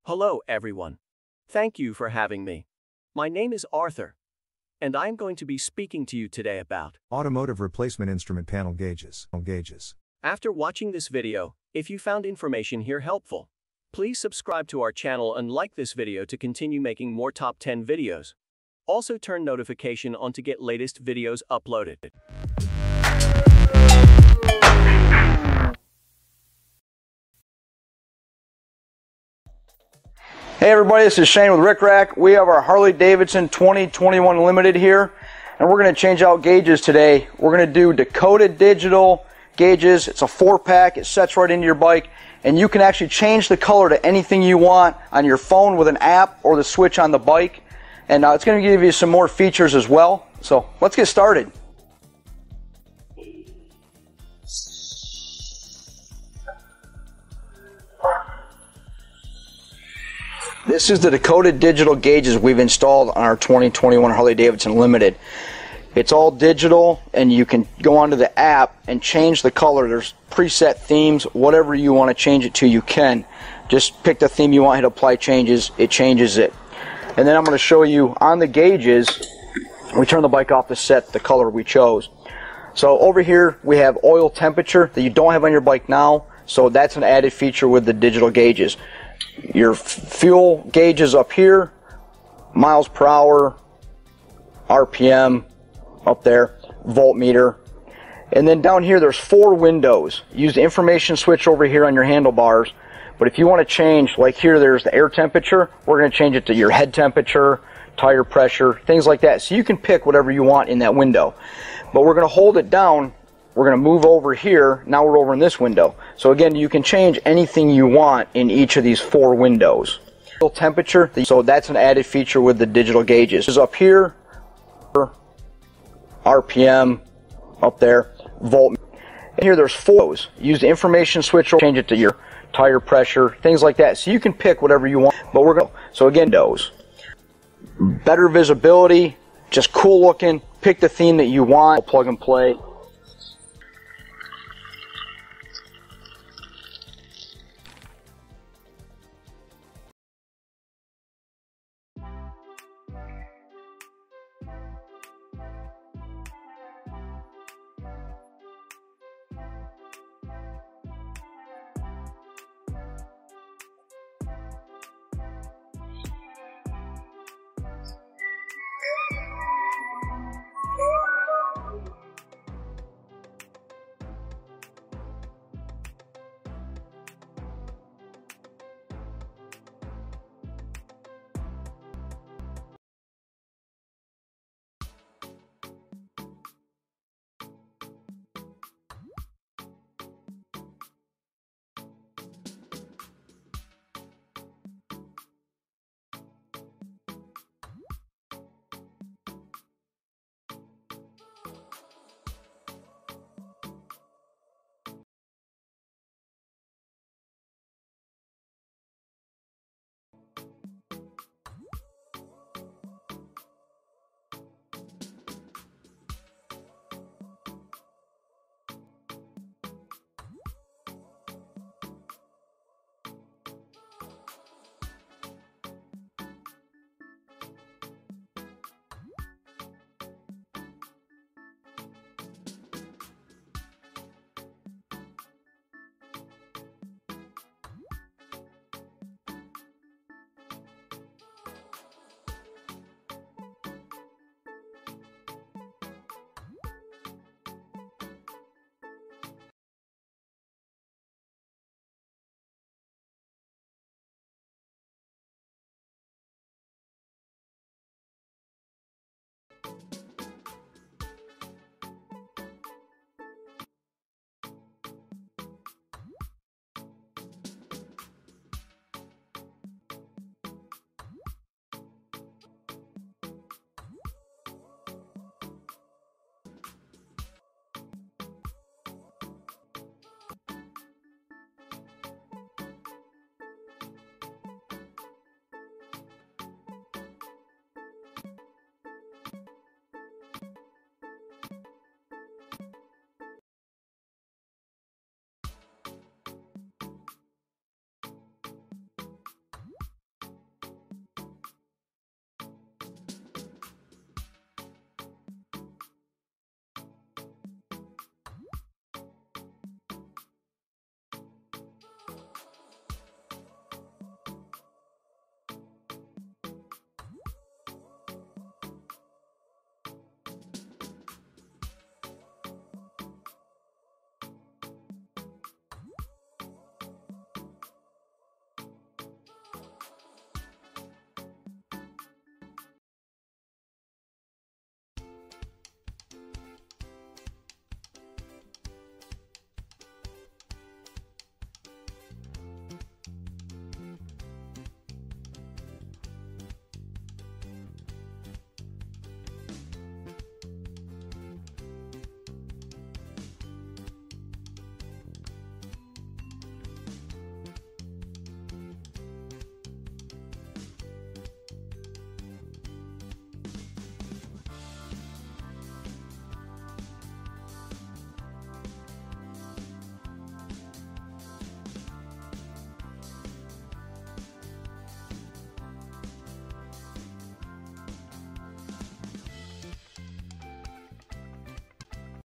Hello everyone. Thank you for having me. My name is Arthur, and I'm going to be speaking to you today about Automotive replacement instrument panel gauges. After watching this video, if you found information here helpful, please subscribe to our channel and like this video to continue making more top 10 videos. Also turn notification on to get latest videos uploaded. Hey everybody, this is Shane with Rick Rack. We have our Harley Davidson 2021 Limited here, and we're going to change out gauges today. We're going to do Dakota digital gauges. It's a 4-pack. It sets right into your bike, and you can actually change the color to anything you want on your phone with an app or the switch on the bike. And it's going to give you some more features as well. So let's get started. This is the Dakota digital gauges we've installed on our 2021 Harley Davidson Limited. It's all digital, and you can go onto the app and change the color. There's preset themes. Whatever you want to change it to, you can. Just pick the theme you want, hit apply changes, it changes it. And then I'm going to show you on the gauges, we turn the bike off to set the color we chose. So over here we have oil temperature that you don't have on your bike now, so that's an added feature with the digital gauges. Your fuel gauge is up here, miles per hour, RPM up there, voltmeter. And then down here there's 4 windows. Use the information switch over here on your handlebars. But if you want to change, like here there's the air temperature, we're going to change it to your head temperature, tire pressure, things like that. So you can pick whatever you want in that window. But we're going to hold it down. We're going to move over here. Now we're over in this window. So again, you can change anything you want in each of these 4 windows. Temperature, so that's an added feature with the digital gauges. Is up here, RPM up there, volt. And here there's 4. Use the information switch, change it to your tire pressure, things like that. So you can pick whatever you want. But we're going to, so again, those. Better visibility, just cool looking. Pick the theme that you want. Plug and play.